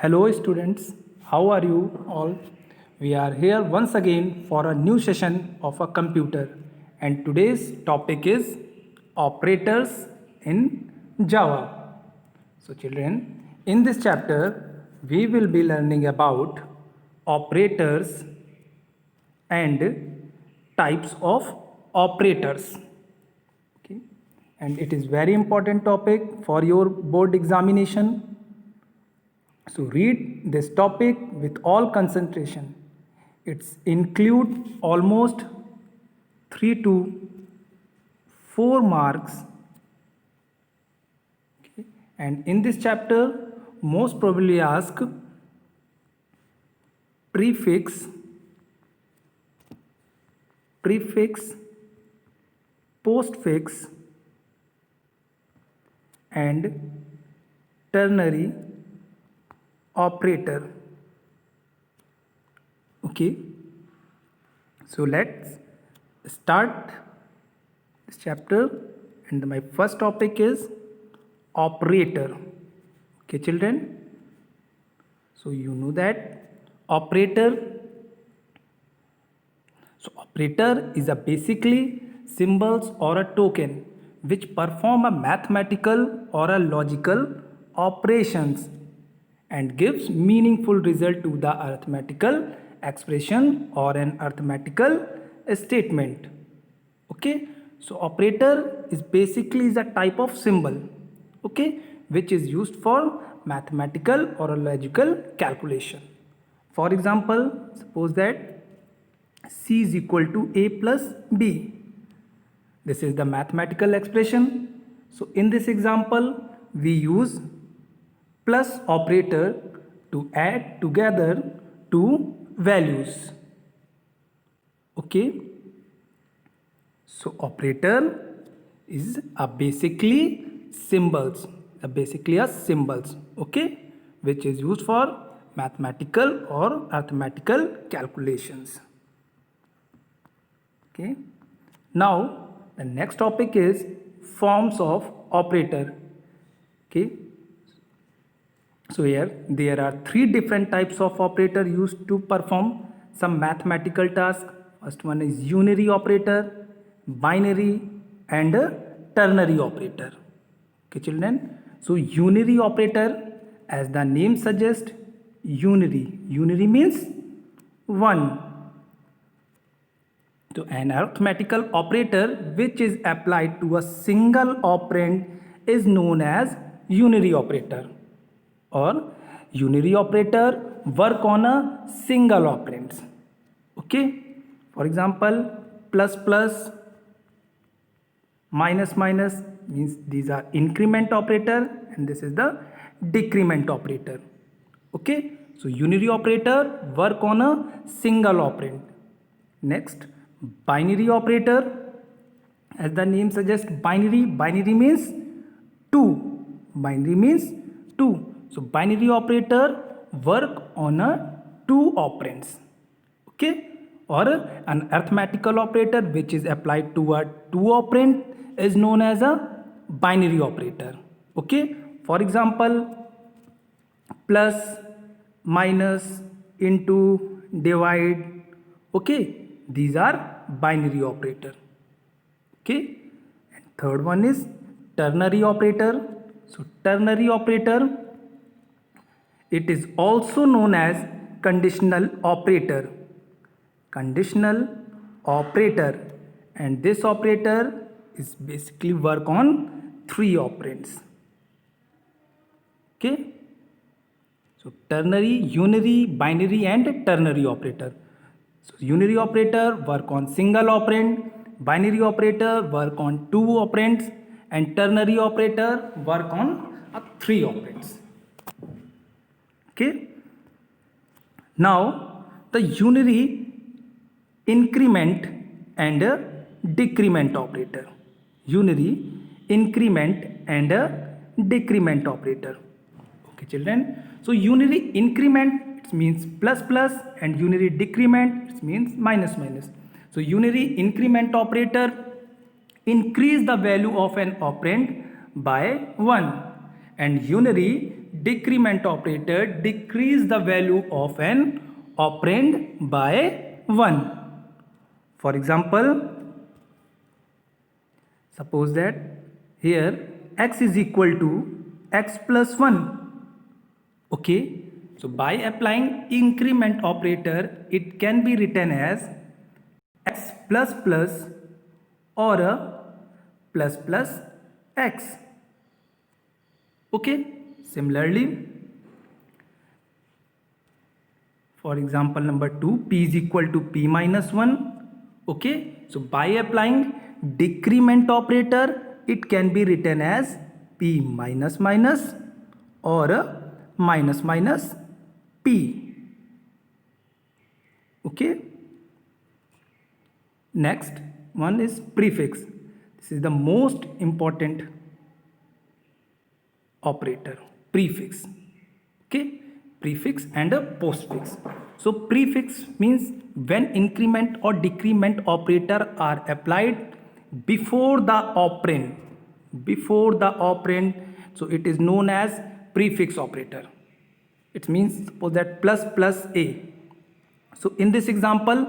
Hello, students. How are you all? We are here once again for a new session of a computer, and today's topic is operators in Java. So, children, in this chapter, we will be learning about operators and types of operators. Okay, and it is very important topic for your board examination. So read this topic with all concentration. It's include almost 3 to 4 marks. Okay. And in this chapter, most probably ask prefix, postfix, and ternary operator. Okay, so let's start this chapter, and my first topic is operator. Okay, children, so you know that operator is a basically symbols or a token which perform a mathematical or a logical operations and gives meaningful result to the arithmetical expression or an arithmetical statement. Okay, so operator is basically is a type of symbol, okay, which is used for mathematical or a logical calculation. For example, suppose that C is equal to A plus B. This is the mathematical expression. So in this example, we use plus operator to add together two values. Okay. So operator is a basically symbols, okay, which is used for mathematical or arithmetical calculations. Okay. Now the next topic is forms of operator. Okay. So here there are three different types of operator used to perform some mathematical task. First one is unary operator, binary, and a ternary operator. Okay, children. So unary operator, as the name suggests, unary. Unary means one. So an arithmetical operator which is applied to a single operand is known as unary operator, or unary operator work on a single operands. Okay, for example, plus plus, minus minus means these are increment operator, and this is the decrement operator. Okay, so unary operator work on a single operand. Next, binary operator, as the name suggests, binary means two. Binary means two. So binary operator work on a two operands. Okay, or an arithmetical operator which is applied to a two operand is known as a binary operator. Okay, for example, plus, minus, into, divide. Okay, these are binary operator. Okay, and third one is ternary operator. So ternary operator, it is also known as conditional operator. Conditional operator, and this operator is basically work on three operands. Okay, so ternary, unary, binary, and ternary operator. So unary operator work on single operand, binary operator work on two operands, and ternary operator work on three operands. Okay. Now the unary increment and decrement operator. Unary increment and decrement operator. Okay, children. So unary increment, it means plus plus, and unary decrement, it means minus minus. So unary increment operator increase the value of an operand by 1, and unary decrement operator decrease the value of an operand by 1. For example, suppose that here x is equal to x plus 1. Okay, so by applying increment operator, it can be written as x plus plus or a plus plus x. Okay, similarly, for example number 2, p is equal to p minus 1. Okay, so by applying decrement operator, it can be written as p minus minus or a minus minus p. Okay, next one is prefix. This is the most important operator, prefix. Okay, prefix and a postfix. So prefix means when increment or decrement operator are applied before the operand, so it is known as prefix operator. It means suppose that plus plus a. So in this example,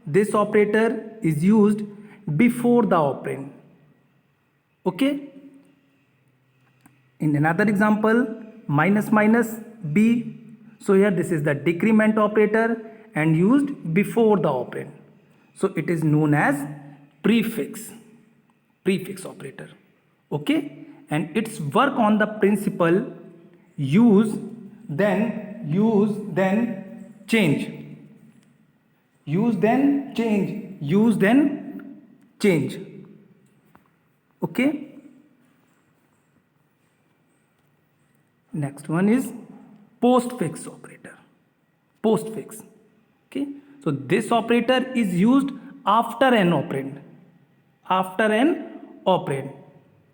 this operator is used before the operand. Okay, in another example, minus minus b. So here this is the decrement operator and used before the operand. So it is known as prefix operator. Okay, and its work on the principle use then change. Use then change. Okay. Next one is postfix operator. Postfix. Okay. So this operator is used after an operand.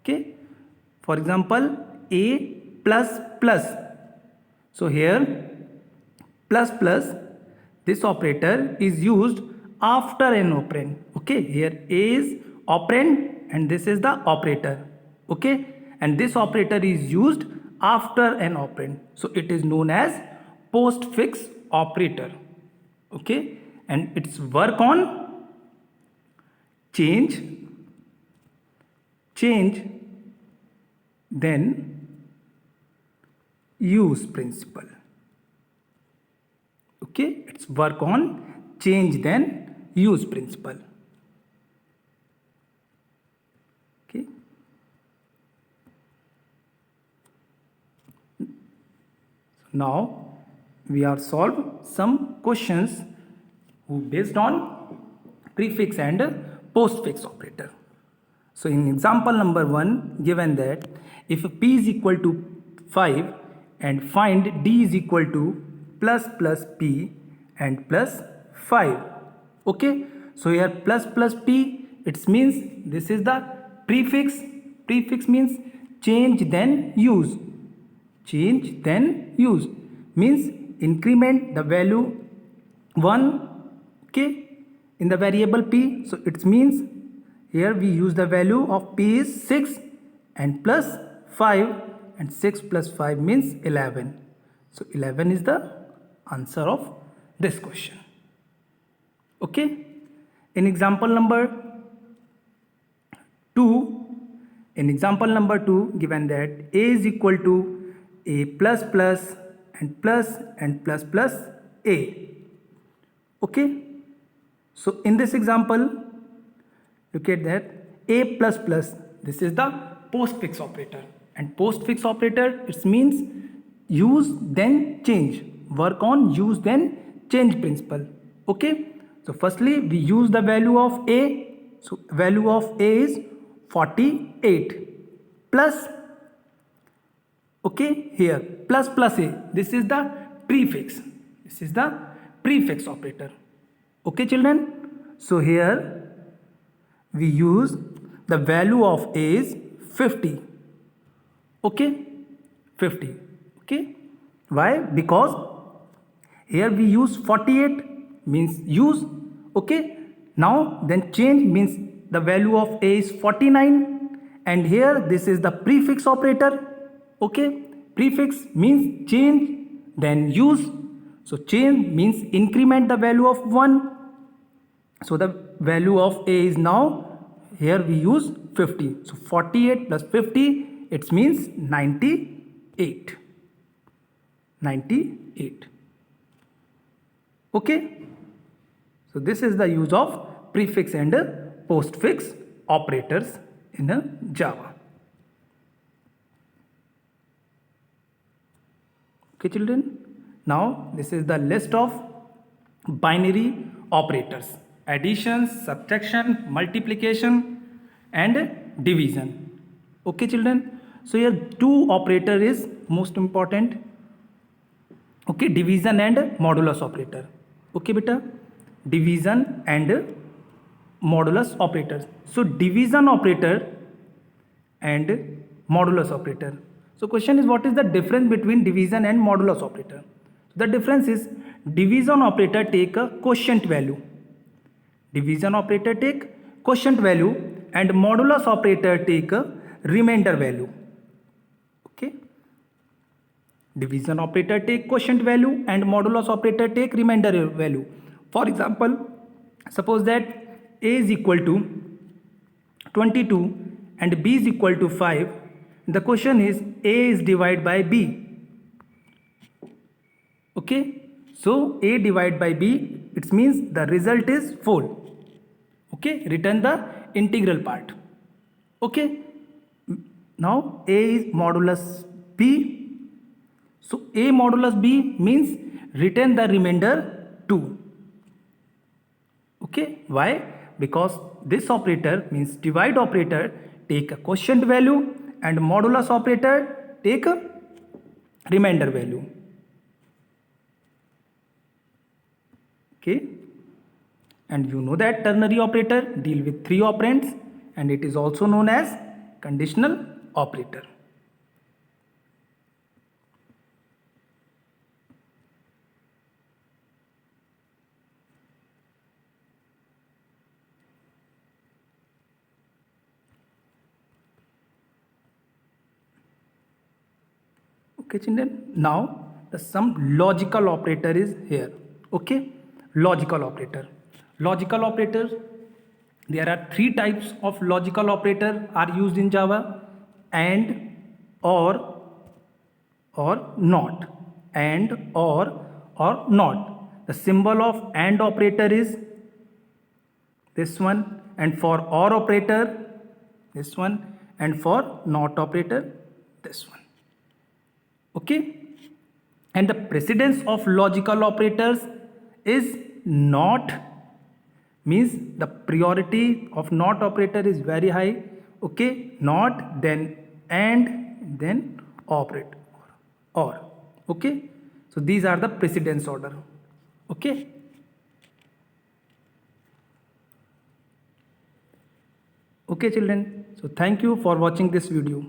Okay. For example, a plus plus. So here plus plus, this operator is used after an operand. Okay. Here a is operand and this is the operator. Okay. And this operator is used after an operand. So it is known as postfix operator. Okay, and its work on change, then use principle. Okay, its work on change then use principle. Okay. Now we are solve some questions based on prefix and postfix operator. So in example number 1, given that if p is equal to 5 and find d is equal to plus plus p and plus 5. Okay, so here plus plus p, it means this is the prefix. Prefix means change then use. Change then use means increment the value 1, okay, in the variable p. So it means here we use the value of p is 6 and plus 5, and 6 plus 5 means 11. So 11 is the answer of this question. Okay, in example number 2, given that a is equal to a plus plus and plus plus a. Okay, so in this example, look at that a plus plus, this is the postfix operator, and postfix operator, it means use then change, work on use then change principle. Okay, so firstly we use the value of a. So value of a is 48 plus, okay, here plus plus a, this is the prefix, operator. Okay children, so here we use the value of a is 50. Okay, 50. Okay, why? Because here we use 48 means use. Okay, now then change means the value of a is 49, and here this is the prefix operator. Okay, prefix means change, then use. So change means increment the value of 1. So the value of a is now, here we use 50. So 48 plus 50, it means 98. 98. Okay. So this is the use of prefix and postfix operators in Java. Okay children. Now this is the list of binary operators: addition, subtraction, multiplication and division. Okay children. So here two operator is most important. Okay, division and modulus operator. Okay beta, division and modulus operators. So division operator and modulus operator. So question is, what is the difference between division and modulus operator? The difference is, division operator take a quotient value. Division operator take quotient value and modulus operator take a remainder value. Okay. Division operator take quotient value and modulus operator take remainder value. For example, suppose that a is equal to 22 and b is equal to 5. The question is, a is divided by b. Okay, so a divided by b, it means the result is 4. Okay, return the integral part. Okay, now a is modulus b. So a modulus b means return the remainder 2. Okay, why? Because this operator means divide operator take a quotient value and modulus operator take a remainder value. Okay, and you know that ternary operator deal with 3 operands and it is also known as conditional operator. Okay children, now the some logical operator is here. Okay, logical operator. Logical operator, there are 3 types of logical operator are used in Java: and, or not, and, or not. The symbol of and operator is this one, and for or operator this one, and for not operator this one. Okay, and the precedence of logical operators is not, means the priority of not operator is very high. Okay, not, then and, then operator or. Okay, so these are the precedence order. Okay. Okay children, so thank you for watching this video.